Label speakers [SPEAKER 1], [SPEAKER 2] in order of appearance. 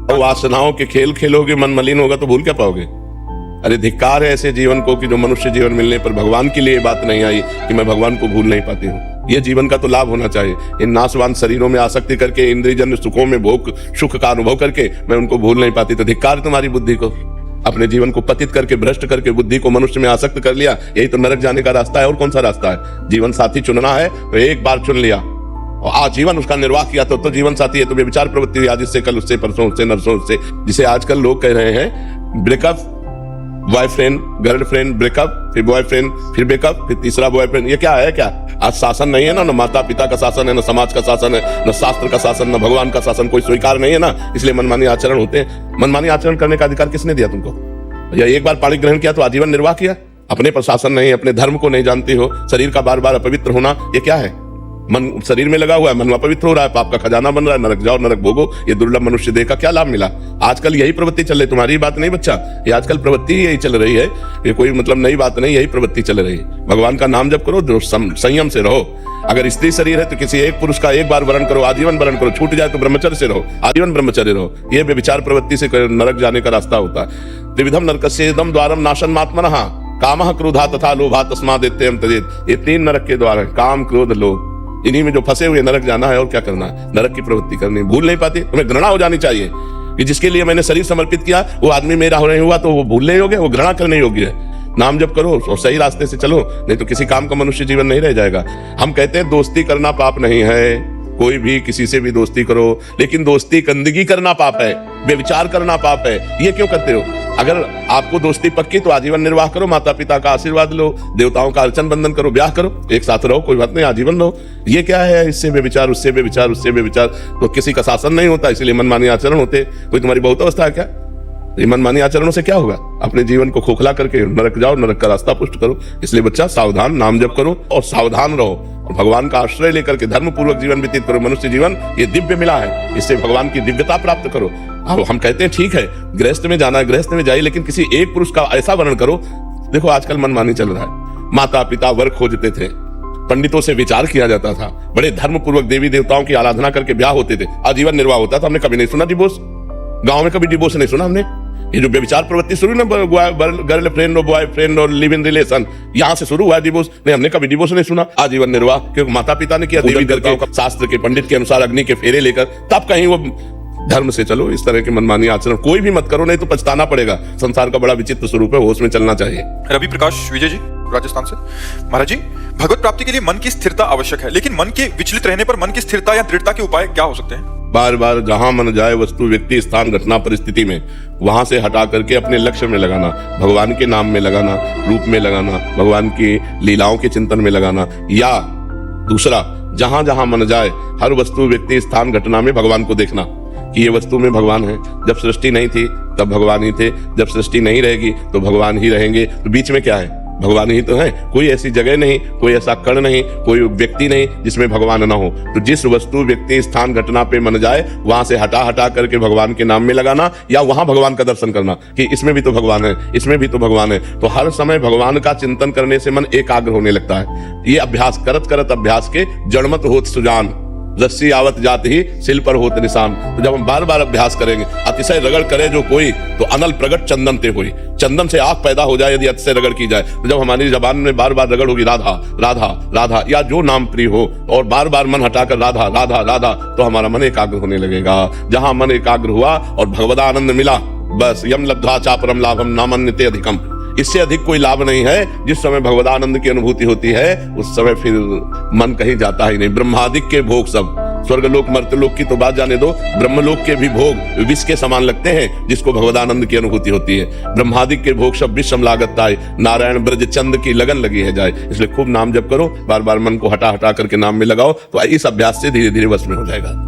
[SPEAKER 1] और वासनाओं के खेल खेलोगे, मन मलिन होगा तो भूल क्या पाओगे। अरे धिक्कार है ऐसे जीवन को कि जो मनुष्य जीवन मिलने पर भगवान के लिए बात नहीं आई कि मैं भगवान को भूल नहीं पाती हूँ। ये जीवन का तो लाभ होना चाहिए। इन नाशवान शरीरों में आसक्ति करके, इंद्रियजन्य सुखों में भोग सुख का अनुभव करके मैं उनको भूल नहीं पाती, तो धिक्कार तुम्हारी बुद्धि को। अपने जीवन को पतित करके, भ्रष्ट करके, बुद्धि को मनुष्य में आसक्त कर लिया, यही तो नरक जाने का रास्ता है। और कौन सा रास्ता है? जीवन साथी चुनना है तो एक बार चुन लिया और आजीवन उसका निर्वाह किया तो जीवन साथी है। तो विचार प्रवृत्ति हुई आज इससे, कल उससे, परसों उससे, नरसों उससे, जिसे आजकल लोग कह रहे हैं ब्रेकअप, बॉयफ्रेंड गर्लफ्रेंड, ब्रेकअप, फिर बॉयफ्रेंड, फिर ब्रेकअप, फिर तीसरा बॉयफ्रेंड। ये क्या है? क्या आज शासन नहीं है ना माता पिता का शासन है, ना समाज का शासन है, ना शास्त्र का शासन, ना भगवान का शासन, कोई स्वीकार नहीं है ना, इसलिए मनमानी आचरण होते हैं। मनमानी आचरण करने का अधिकार किसने दिया तुमको? या एक बार पाणी ग्रहण किया तो आजीवन निर्वाह किया? अपने पर शासन नहीं, अपने धर्म को नहीं जानती हो, शरीर का बार बार अपवित्र होना, ये क्या है? मन शरीर में लगा हुआ है, मन अपवित्र हो रहा है, पाप का खजाना बन रहा है, नरक जाओ नरक भोगो। ये दुर्लभ मनुष्य देह का क्या लाभ मिला? आजकल यही प्रवृत्ति चल रही, तुम्हारी बात नहीं बच्चा, ये आजकल प्रवृत्ति यही चल रही है। ये कोई मतलब नई बात नहीं, यही प्रवृत्ति चल रही है। भगवान का नाम जप करो, संयम से रहो। अगर स्त्री शरीर है तो किसी एक पुरुष का एक बार वरण करो, आजीवन वरण करो, छूट जाए तो ब्रह्मचर्य से रहो, आजीवन ब्रह्मचर्य रहो। ये विचार प्रवृत्ति से नरक जाने का रास्ता होता है। त्रिविधम नरकस्य इदं द्वारम नाशन्मात्मनः कामः क्रोधः तथा लोभः तस्मादेत्यं त्यजेत्। ये 3 नरक के द्वार हैं, काम क्रोध लोभ। इन्हीं में जो फंसे हुए नरक जाना है। और क्या करना है? नरक की प्रवृत्ति करनी। भूल नहीं पाते, तुम्हें घृणा हो जानी चाहिए कि जिसके लिए मैंने शरीर समर्पित किया वो आदमी मेरा हो नहीं हुआ तो वो भूलने योग्य, वो घृणा करने योग्य है। नाम जप करो और सही रास्ते से चलो, नहीं तो किसी काम का मनुष्य जीवन नहीं रह जाएगा। हम कहते हैं दोस्ती करना पाप नहीं है, कोई भी किसी से भी दोस्ती करो, लेकिन दोस्ती गंदगी करना पाप है, व्यभिचार करना पाप है। ये क्यों करते हो? अगर आपको दोस्ती पक्की तो आजीवन निर्वाह करो, माता पिता का आशीर्वाद लो, देवताओं का अर्चन बंधन करो, ब्याह करो, एक साथ रहो, कोई बात नहीं, आजीवन रहो। ये क्या है? इससे व्यभिचार, उससे व्यभिचार, उससे व्यभिचार, तो किसी का शासन नहीं होता, इसलिए मनमानी आचरण होते। कोई तुम्हारी बहुत अवस्था है क्या? ये मनमानी आचरणों से क्या होगा? अपने जीवन को खोखला करके नरक जाओ, नरक का रास्ता पुष्ट करो। इसलिए बच्चा सावधान, नाम जप करो और सावधान रहो और भगवान का आश्रय लेकर के धर्म पूर्वक जीवन व्यतीत करो। मनुष्य जीवन ये दिव्य मिला है, इससे भगवान की दिव्यता प्राप्त करो। अब हम कहते हैं ठीक है गृहस्थ में जाना है, गृहस्थ में जाइए, लेकिन किसी एक पुरुष का ऐसा वर्णन करो। देखो आजकल मनमानी चल रहा है। माता पिता वर खोजते थे, पंडितों से विचार किया जाता था, बड़े धर्म पूर्वक देवी देवताओं की आराधना करके ब्याह होते थे, आजीवन निर्वाह होता था। हमने कभी नहीं सुना डिवोर्स, गांव में कभी डिवोर्स नहीं सुना हमने। ये जो व्यभिचार प्रवृत्ति शुरू ना, गर्लफ्रेंड और बॉयफ्रेंड और लिव इन रिलेशन, यहाँ से शुरू हुआ डिवोर्स। नहीं, हमने कभी डिवोर्स नहीं सुना। आजीवन निर्वाह, क्योंकि माता पिता ने किया, देवी देवताओं का शास्त्र के पंडित के अनुसार अग्नि के फेरे लेकर, तब कहीं वो धर्म से चलो। इस तरह के मनमानी आचरण कोई भी मत करो, नहीं तो पछताना पड़ेगा। संसार का बड़ा विचित्र स्वरूप है, होश में चलना चाहिए।
[SPEAKER 2] रवि प्रकाश विजय जी राजस्थान से। महाराज जी, भगवत प्राप्ति के लिए मन की स्थिरता आवश्यक है, लेकिन मन के विचलित रहने पर मन की स्थिरता या दृढ़ता के उपाय क्या हो सकते हैं?
[SPEAKER 1] बार बार जहां मन जाए, वस्तु व्यक्ति स्थान घटना परिस्थिति में, वहां से हटा करके अपने लक्ष्य में लगाना, भगवान के नाम में लगाना, रूप में लगाना, भगवान की लीलाओं के चिंतन में लगाना। या दूसरा, जहां जहां मन जाए हर वस्तु व्यक्ति स्थान घटना में भगवान को देखना कि ये वस्तु में भगवान है। जब सृष्टि नहीं थी तब भगवान ही थे, जब सृष्टि नहीं रहेगी तो भगवान ही रहेंगे। तो बीच में क्या है? भगवान ही तो है। कोई ऐसी जगह नहीं, कोई ऐसा कण नहीं, कोई व्यक्ति नहीं जिसमें भगवान ना हो। तो जिस वस्तु व्यक्ति स्थान घटना पे मन जाए, वहां से हटा हटा करके भगवान के नाम में लगाना, या वहां भगवान का दर्शन करना कि इसमें भी तो भगवान है, इसमें भी तो भगवान है। तो हर समय भगवान का चिंतन करने से मन एकाग्र होने लगता है। ये अभ्यास करत करत अभ्यास के जड़मत होत सुजान, रस्सी आवत जात ही सिल पर होत निशान। तो जब हम बार बार अभ्यास करेंगे, अतिशय रगड़ करे जो कोई तो अनल प्रगट चंदन ते हुई, चंदन से आग पैदा हो जाए यदि अतिशय रगड़ की जाए। तो जब हमारी जबान में बार बार रगड़ होगी राधा राधा राधा, या जो नाम प्रिय हो, और बार बार मन हटाकर राधा राधा राधा, तो हमारा मन एकाग्र होने लगेगा। जहां मन एकाग्र हुआ और भगवदानंद मिला, बस यम लब्धा चापरम लाभम नामन्यते अधिकम। इससे अधिक कोई लाभ नहीं है। जिस समय भगवदानंद की अनुभूति होती है उस समय फिर मन कहीं जाता ही नहीं। ब्रह्मादिक के भोग सब, स्वर्गलोक मर्त्यलोक की तो बात जाने दो, ब्रह्मलोक के भी भोग विष के समान लगते हैं जिसको भगवदानंद की अनुभूति होती है। ब्रह्मादिक के भोग सब विषम लागत आए, नारायण ब्रज चंद की लगन लगी है जाए। इसलिए खूब नाम जप करो, बार बार मन को हटा हटा करके नाम में लगाओ, तो इस अभ्यास से धीरे धीरे वश में हो जाएगा।